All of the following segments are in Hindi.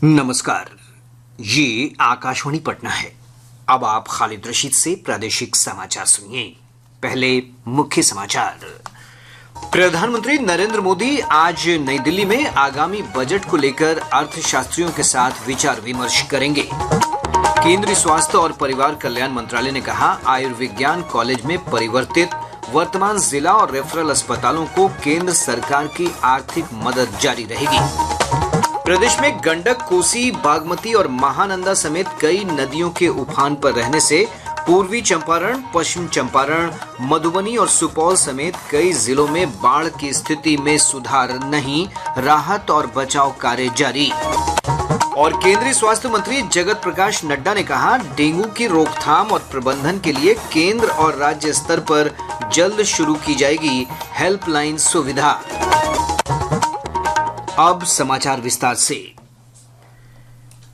नमस्कार। ये आकाशवाणी पटना है। अब आप खालिद रशीद से प्रादेशिक समाचार सुनिए। पहले मुख्य समाचार। प्रधानमंत्री नरेंद्र मोदी आज नई दिल्ली में आगामी बजट को लेकर अर्थशास्त्रियों के साथ विचार विमर्श करेंगे। केंद्रीय स्वास्थ्य और परिवार कल्याण मंत्रालय ने कहा, आयुर्विज्ञान कॉलेज में परिवर्तित वर्तमान जिला और रेफरल अस्पतालों को केंद्र सरकार की आर्थिक मदद जारी रहेगी। प्रदेश में गंडक, कोसी, बागमती और महानंदा समेत कई नदियों के उफान पर रहने से पूर्वी चंपारण, पश्चिम चंपारण, मधुबनी और सुपौल समेत कई जिलों में बाढ़ की स्थिति में सुधार नहीं, राहत और बचाव कार्य जारी। और केंद्रीय स्वास्थ्य मंत्री जगत प्रकाश नड्डा ने कहा, डेंगू की रोकथाम और प्रबंधन के लिए केंद्र और राज्य स्तर पर जल्द शुरू की जाएगी हेल्पलाइन सुविधा। अब समाचार विस्तार से।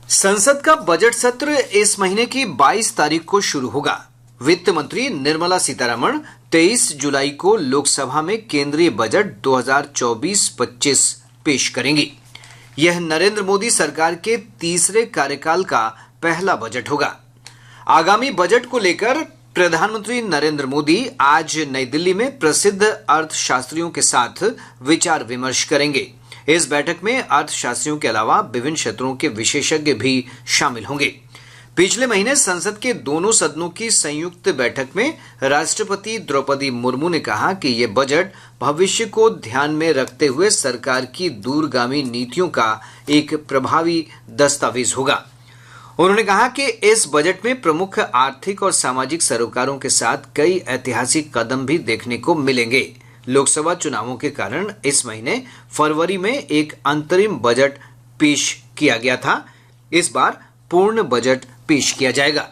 संसद का बजट सत्र इस महीने की 22 तारीख को शुरू होगा। वित्त मंत्री निर्मला सीतारमण 23 जुलाई को लोकसभा में केंद्रीय बजट 2024-25 पेश करेंगी। यह नरेंद्र मोदी सरकार के तीसरे कार्यकाल का पहला बजट होगा। आगामी बजट को लेकर प्रधानमंत्री नरेंद्र मोदी आज नई दिल्ली में प्रसिद्ध अर्थशास्त्रियों के साथ विचार विमर्श करेंगे। इस बैठक में अर्थशास्त्रियों के अलावा विभिन्न क्षेत्रों के विशेषज्ञ भी शामिल होंगे। पिछले महीने संसद के दोनों सदनों की संयुक्त बैठक में राष्ट्रपति द्रौपदी मुर्मू ने कहा कि यह बजट भविष्य को ध्यान में रखते हुए सरकार की दूरगामी नीतियों का एक प्रभावी दस्तावेज होगा। उन्होंने कहा कि इस बजट में प्रमुख आर्थिक और सामाजिक सरोकारों के साथ कई ऐतिहासिक कदम भी देखने को मिलेंगे। लोकसभा चुनावों के कारण इस महीने फरवरी में एक अंतरिम बजट पेश किया गया था। इस बार पूर्ण बजट पेश किया जाएगा।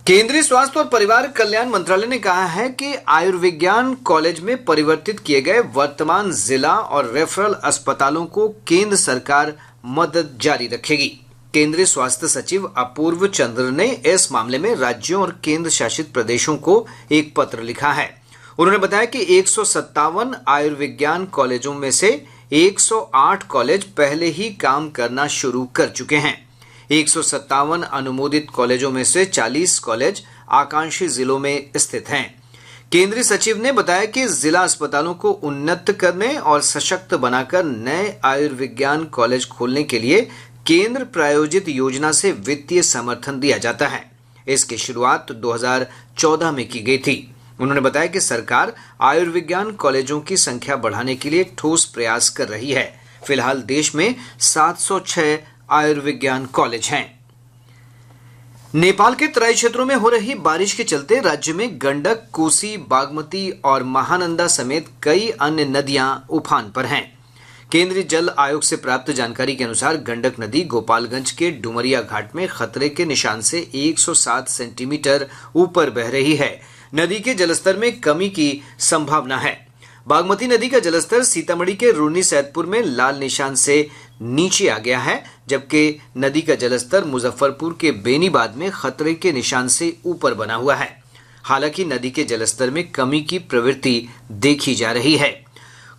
केंद्रीय स्वास्थ्य और परिवार कल्याण मंत्रालय ने कहा है कि आयुर्विज्ञान कॉलेज में परिवर्तित किए गए वर्तमान जिला और रेफरल अस्पतालों को केंद्र सरकार मदद जारी रखेगी। केंद्रीय स्वास्थ्य सचिव अपूर्व चंद्र ने इस मामले में राज्यों और केंद्र शासित प्रदेशों को एक पत्र लिखा है। उन्होंने बताया कि 157 आयुर्विज्ञान कॉलेजों में से 108 कॉलेज पहले ही काम करना शुरू कर चुके हैं। 157 अनुमोदित कॉलेजों में से 40 कॉलेज आकांक्षी जिलों में स्थित हैं। केंद्रीय सचिव ने बताया कि जिला अस्पतालों को उन्नत करने और सशक्त बनाकर नए आयुर्विज्ञान कॉलेज खोलने के लिए केंद्र प्रायोजित योजना से वित्तीय समर्थन दिया जाता है। इसकी शुरुआत 2014 में की गई थी। उन्होंने बताया कि सरकार आयुर्विज्ञान कॉलेजों की संख्या बढ़ाने के लिए ठोस प्रयास कर रही है। फिलहाल देश में 706 आयुर्विज्ञान कॉलेज हैं। नेपाल के तराई क्षेत्रों में हो रही बारिश के चलते राज्य में गंडक, कोसी, बागमती और महानंदा समेत कई अन्य नदियां उफान पर हैं। केंद्रीय जल आयोग से प्राप्त जानकारी के अनुसार गंडक नदी गोपालगंज के डुमरिया घाट में खतरे के निशान से 107 सेंटीमीटर ऊपर बह रही है। नदी के जलस्तर में कमी की संभावना है। बागमती नदी का जलस्तर सीतामढ़ी के रूनी सैदपुर में लाल निशान से नीचे आ गया है, जबकि नदी का जलस्तर मुजफ्फरपुर के बेनीबाद में खतरे के निशान से ऊपर बना हुआ है। हालांकि नदी के जलस्तर में कमी की प्रवृत्ति देखी जा रही है।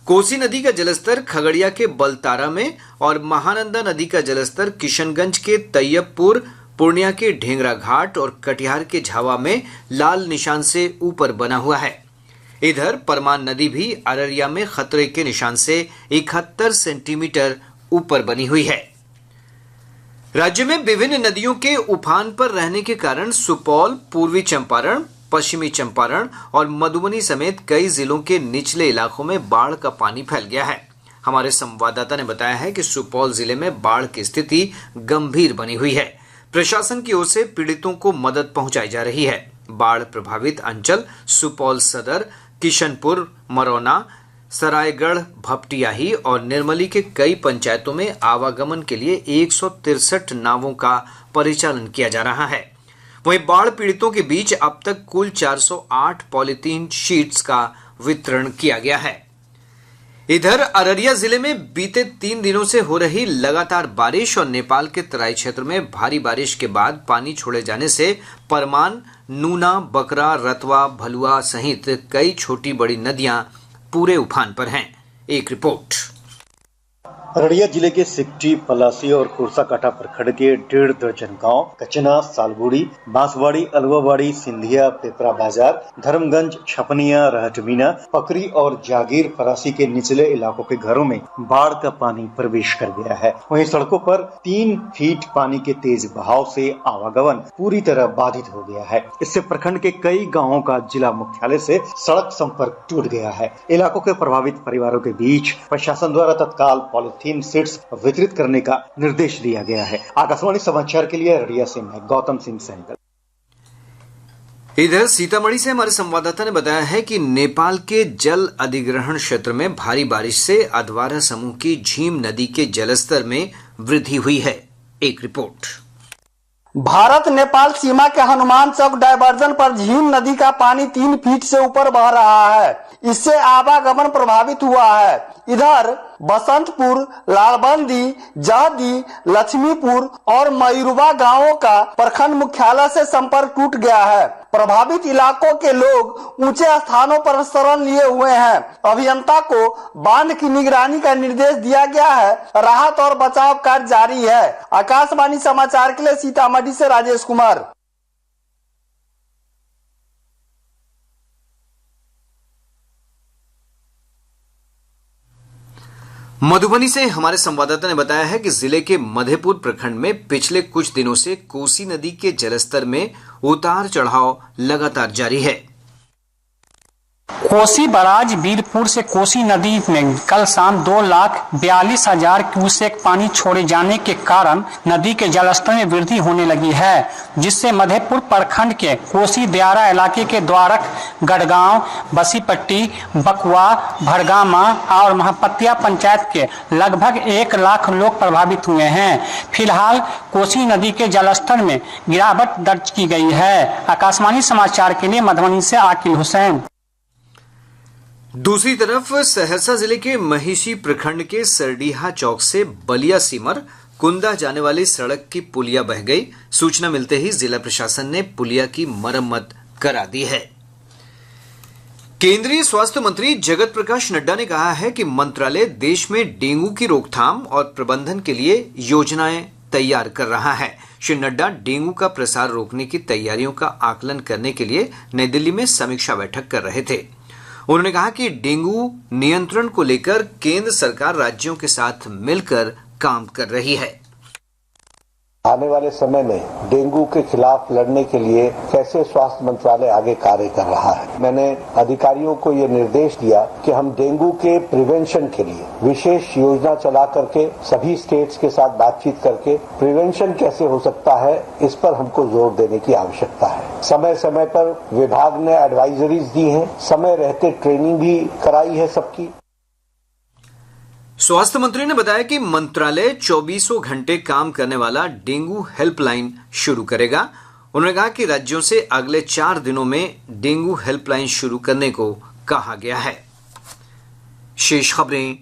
कोसी नदी का जलस्तर खगड़िया के बलतारा में और महानंदा नदी का जलस्तर किशनगंज के तैयबपुर, पूर्णिया के ढेंगरा घाट और कटिहार के झावा में लाल निशान से ऊपर बना हुआ है। इधर परमान नदी भी अररिया में खतरे के निशान से 71 सेंटीमीटर ऊपर बनी हुई है। राज्य में विभिन्न नदियों के उफान पर रहने के कारण सुपौल, पूर्वी चंपारण, पश्चिमी चंपारण और मधुबनी समेत कई जिलों के निचले इलाकों में बाढ़ का पानी फैल गया है। हमारे संवाददाता ने बताया है कि सुपौल जिले में बाढ़ की स्थिति गंभीर बनी हुई है। प्रशासन की ओर से पीड़ितों को मदद पहुंचाई जा रही है। बाढ़ प्रभावित अंचल सुपौल सदर, किशनपुर, मरौना, सरायगढ़, भपटियाही और निर्मली के कई पंचायतों में आवागमन के लिए 163 नावों का परिचालन किया जा रहा है। वहीं बाढ़ पीड़ितों के बीच अब तक कुल 408 पॉलीथीन शीट्स का वितरण किया गया है। इधर अररिया जिले में बीते 3 दिनों से हो रही लगातार बारिश और नेपाल के तराई क्षेत्र में भारी बारिश के बाद पानी छोड़े जाने से परमान, नूना, बकरा, रतवा, भलुआ सहित कई छोटी बड़ी नदियां पूरे उफान पर हैं। एक रिपोर्ट। अररिया जिले के सिकटी, पलासी और कुर्साकांटा प्रखंड के 1.5 दर्जन गांव कचना, सालबुड़ी, बांसवाड़ी, अलवाबाड़ी, सिंधिया, पेपरा बाजार, धर्मगंज, छपनिया, रहटमीना, पकरी और जागीर परासी के निचले इलाकों के घरों में बाढ़ का पानी प्रवेश कर गया है। वहीं सड़कों पर 3 फीट पानी के तेज बहाव से आवागमन पूरी तरह बाधित हो गया है। इससे प्रखंड के कई गाँवों का जिला मुख्यालय से सड़क संपर्क टूट गया है। इलाकों के प्रभावित परिवारों के बीच प्रशासन द्वारा तत्काल पॉलिथीन सीड्स वितरित करने का निर्देश दिया गया है। आकाशवाणी समाचार के लिए अररिया से मैं गौतम सिंह सहगल। इधर सीतामढ़ी से हमारे संवाददाता ने बताया है कि नेपाल के जल अधिग्रहण क्षेत्र में भारी बारिश से अधवारा समूह की झीम नदी के जलस्तर में वृद्धि हुई है। एक रिपोर्ट। भारत नेपाल सीमा के हनुमान चौक डायवर्जन पर झीम नदी का पानी 3 फीट से ऊपर बह रहा है। इससे आवागमन प्रभावित हुआ है। इधर बसंतपुर, लालबंदी, जहदी, लक्ष्मीपुर और मयूरवा गांवों का प्रखंड मुख्यालय से संपर्क टूट गया है। प्रभावित इलाकों के लोग ऊंचे स्थानों पर शरण लिए हुए हैं। अभियंता को बांध की निगरानी का निर्देश दिया गया है। राहत और बचाव कार्य जारी है। आकाशवाणी समाचार के लिए सीतामढ़ी से राजेश कुमार। मधुबनी से हमारे संवाददाता ने बताया है कि जिले के मधेपुर प्रखंड में पिछले कुछ दिनों से कोसी नदी के जलस्तर में उतार चढ़ाव लगातार जारी है। कोसी बराज वीरपुर से कोसी नदी में कल शाम 2,42,000 क्यूसेक पानी छोड़े जाने के कारण नदी के जलस्तर में वृद्धि होने लगी है, जिससे मधेपुर प्रखंड के कोसी दियारा इलाके के द्वारक, गढ़गांव, बसीपट्टी, बकुआ, भरगामा और महापतिया पंचायत के लगभग 1 लाख लोग प्रभावित हुए हैं। फिलहाल कोसी नदी के जलस्तर में गिरावट दर्ज की गई है। आकाशवाणी समाचार के लिए मधुबनी से आकिल हुसैन। दूसरी तरफ सहरसा जिले के महिषी प्रखंड के सरडीहा चौक से बलिया सिमर कुंदा जाने वाली सड़क की पुलिया बह गई। सूचना मिलते ही जिला प्रशासन ने पुलिया की मरम्मत करा दी है। केंद्रीय स्वास्थ्य मंत्री जगत प्रकाश नड्डा ने कहा है कि मंत्रालय देश में डेंगू की रोकथाम और प्रबंधन के लिए योजनाएं तैयार कर रहा है। श्री नड्डा डेंगू का प्रसार रोकने की तैयारियों का आकलन करने के लिए नई दिल्ली में समीक्षा बैठक कर रहे थे। उन्होंने कहा कि डेंगू नियंत्रण को लेकर केंद्र सरकार राज्यों के साथ मिलकर काम कर रही है। आने वाले समय में डेंगू के खिलाफ लड़ने के लिए कैसे स्वास्थ्य मंत्रालय आगे कार्य कर रहा है। मैंने अधिकारियों को ये निर्देश दिया कि हम डेंगू के प्रिवेंशन के लिए विशेष योजना चला करके सभी स्टेट्स के साथ बातचीत करके प्रिवेंशन कैसे हो सकता है, इस पर हमको जोर देने की आवश्यकता है। समय समय पर विभाग ने एडवाइजरीज दी हैं, समय रहते ट्रेनिंग भी कराई है सबकी। स्वास्थ्य मंत्री ने बताया कि मंत्रालय 24 घंटे काम करने वाला डेंगू हेल्पलाइन शुरू करेगा। उन्होंने कहा कि राज्यों से अगले 4 दिनों में डेंगू हेल्पलाइन शुरू करने को कहा गया है। शेष खबरें।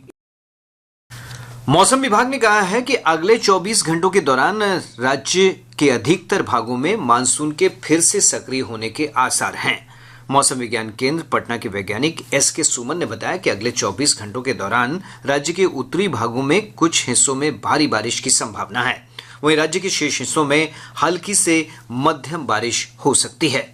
मौसम विभाग ने कहा है कि अगले 24 घंटों के दौरान राज्य के अधिकतर भागों में मानसून के फिर से सक्रिय होने के आसार हैं। मौसम विज्ञान केंद्र पटना के वैज्ञानिक एस.के. सुमन ने बताया कि अगले 24 घंटों के दौरान राज्य के उत्तरी भागों में कुछ हिस्सों में भारी बारिश की संभावना है। वहीं राज्य के शेष हिस्सों में हल्की से मध्यम बारिश हो सकती है।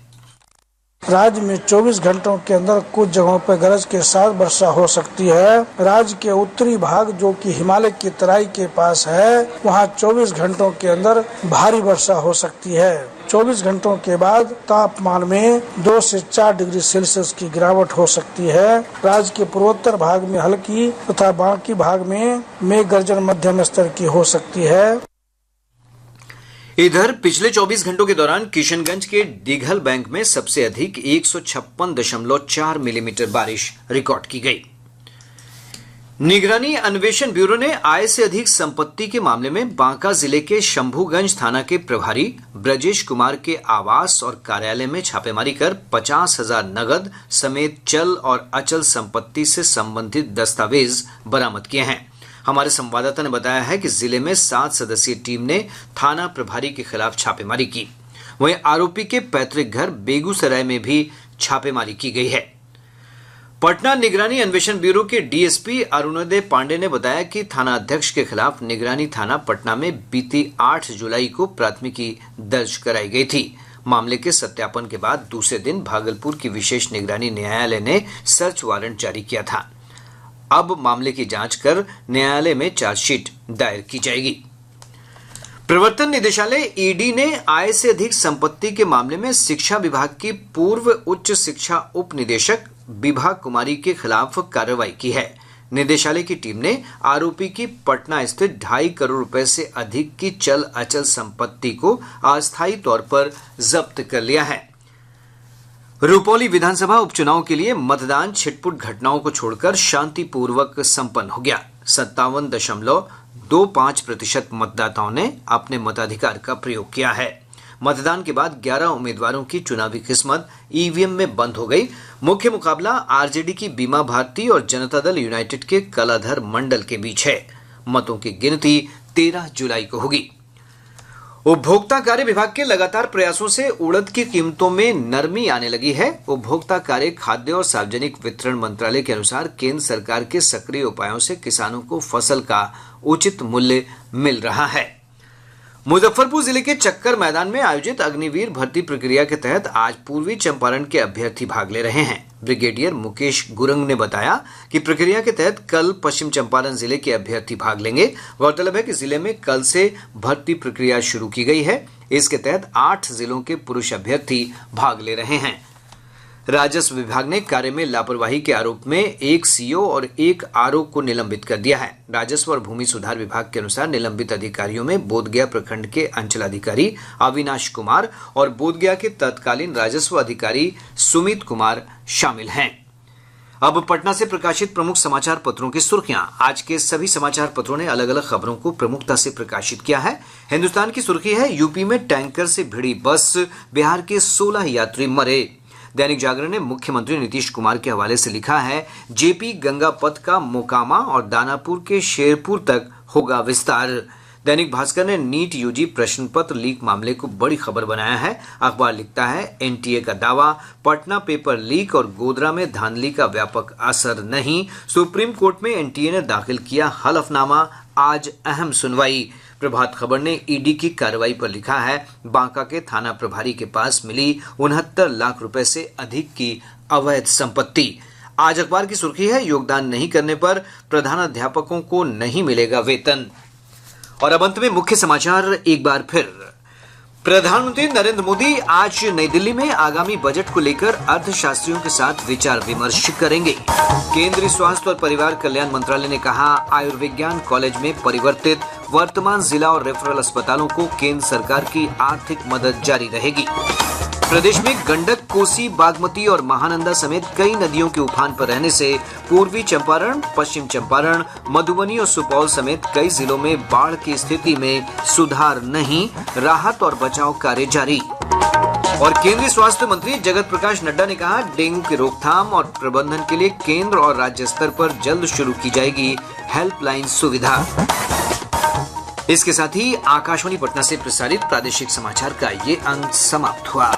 राज्य में 24 घंटों के अंदर कुछ जगहों पर गरज के साथ वर्षा हो सकती है। राज्य के उत्तरी भाग जो कि हिमालय की तराई के पास है, वहां 24 घंटों के अंदर भारी वर्षा हो सकती है। 24 घंटों के बाद तापमान में 2 से 4 डिग्री सेल्सियस की गिरावट हो सकती है। राज्य के पूर्वोत्तर भाग में हल्की तथा बाकी भाग में मेघ गर्जन मध्यम स्तर की हो सकती है। इधर पिछले 24 घंटों के दौरान किशनगंज के दिघल बैंक में सबसे अधिक 156.4 मिलीमीटर बारिश रिकॉर्ड की गई। निगरानी अन्वेषण ब्यूरो ने आय से अधिक संपत्ति के मामले में बांका जिले के शंभूगंज थाना के प्रभारी ब्रजेश कुमार के आवास और कार्यालय में छापेमारी कर 50,000 नगद समेत चल और अचल संपत्ति से संबंधित दस्तावेज बरामद किए हैं। हमारे संवाददाता ने बताया है कि जिले में 7 सदस्यीय टीम ने थाना प्रभारी के खिलाफ छापेमारी की। वहीं आरोपी के पैतृक घर बेगूसराय में भी छापेमारी की गई है। पटना निगरानी अन्वेषण ब्यूरो के डीएसपी अरुणोदय पांडे ने बताया कि थाना अध्यक्ष के खिलाफ निगरानी थाना पटना में बीती 8 जुलाई को प्राथमिकी दर्ज कराई गई थी। मामले के सत्यापन के बाद दूसरे दिन भागलपुर की विशेष निगरानी न्यायालय ने सर्च वारंट जारी किया था। अब मामले की जांच कर न्यायालय में चार्जशीट दायर की जाएगी। प्रवर्तन निदेशालय ईडी ने आय से अधिक संपत्ति के मामले में शिक्षा विभाग की पूर्व उच्च शिक्षा उप निदेशक विभा कुमारी के खिलाफ कार्रवाई की है। निदेशालय की टीम ने आरोपी की पटना स्थित 2.5 करोड़ रुपए से अधिक की चल अचल संपत्ति को अस्थायी तौर पर जब्त कर लिया है। रुपौली विधानसभा उपचुनाव के लिए मतदान छिटपुट घटनाओं को छोड़कर शांतिपूर्वक संपन्न हो गया। 57.25% मतदाताओं ने अपने मताधिकार का प्रयोग किया है। मतदान के बाद 11 उम्मीदवारों की चुनावी किस्मत ईवीएम में बंद हो गई। मुख्य मुकाबला आरजेडी की बीमा भारती और जनता दल यूनाइटेड के कलाधर मंडल के बीच है। मतों की गिनती 13 जुलाई को होगी। उपभोक्ता कार्य विभाग के लगातार प्रयासों से उड़द की कीमतों में नरमी आने लगी है। उपभोक्ता कार्य, खाद्य और सार्वजनिक वितरण मंत्रालय के अनुसार केंद्र सरकार के सक्रिय उपायों से किसानों को फसल का उचित मूल्य मिल रहा है। मुजफ्फरपुर जिले के चक्कर मैदान में आयोजित अग्निवीर भर्ती प्रक्रिया के तहत आज पूर्वी चंपारण के अभ्यर्थी भाग ले रहे हैं। ब्रिगेडियर मुकेश गुरंग ने बताया कि प्रक्रिया के तहत कल पश्चिम चंपारण जिले के अभ्यर्थी भाग लेंगे। गौरतलब है कि जिले में कल से भर्ती प्रक्रिया शुरू की गई है। इसके तहत 8 जिलों के पुरुष अभ्यर्थी भाग ले रहे हैं। राजस्व विभाग ने कार्य में लापरवाही के आरोप में एक सीओ और एक आरओ को निलंबित कर दिया है। राजस्व और भूमि सुधार विभाग के अनुसार निलंबित अधिकारियों में बोधगया प्रखंड के अंचलाधिकारी अविनाश कुमार और बोधगया के तत्कालीन राजस्व अधिकारी सुमित कुमार शामिल हैं। अब पटना से प्रकाशित प्रमुख समाचार पत्रों की सुर्खियां। आज के सभी समाचार पत्रों ने अलग अलग खबरों को प्रमुखता से प्रकाशित किया है। हिंदुस्तान की सुर्खी है, यूपी में टैंकर से भिड़ी बस, बिहार के 16 यात्री मरे। दैनिक जागरण ने मुख्यमंत्री नीतीश कुमार के हवाले से लिखा है, जेपी गंगा पथ का मोकामा और दानापुर के शेरपुर तक होगा विस्तार। दैनिक भास्कर ने नीट यूजी प्रश्न पत्र लीक मामले को बड़ी खबर बनाया है। अखबार लिखता है, एनटीए का दावा, पटना पेपर लीक और गोधरा में धांधली का व्यापक असर नहीं। सुप्रीम कोर्ट में एनटीए ने दाखिल किया हलफनामा, आज अहम सुनवाई। प्रभात खबर ने ईडी की कार्रवाई पर लिखा है, बांका के थाना प्रभारी के पास मिली 69 लाख रुपए से अधिक की अवैध संपत्ति। आज अखबार की सुर्खी है, योगदान नहीं करने पर प्रधानाध्यापकों को नहीं मिलेगा वेतन। और अब अंत में मुख्य समाचार एक बार फिर। प्रधानमंत्री नरेंद्र मोदी आज नई दिल्ली में आगामी बजट को लेकर अर्थशास्त्रियों के साथ विचार विमर्श करेंगे। केंद्रीय स्वास्थ्य और परिवार कल्याण मंत्रालय ने कहा, आयुर्विज्ञान कॉलेज में परिवर्तित वर्तमान जिला और रेफरल अस्पतालों को केंद्र सरकार की आर्थिक मदद जारी रहेगी। प्रदेश में गंडक, कोसी, बागमती और महानंदा समेत कई नदियों के उफान पर रहने से पूर्वी चंपारण, पश्चिम चंपारण, मधुबनी और सुपौल समेत कई जिलों में बाढ़ की स्थिति में सुधार नहीं, राहत और बचाव कार्य जारी। और केंद्रीय स्वास्थ्य मंत्री जगत प्रकाश नड्डा ने कहा, डेंगू की रोकथाम और प्रबंधन के लिए केंद्र और राज्य स्तर पर जल्द शुरू की जाएगी हेल्पलाइन सुविधा। इसके साथ ही आकाशवाणी पटना से प्रसारित प्रादेशिक समाचार का ये अंक समाप्त हुआ।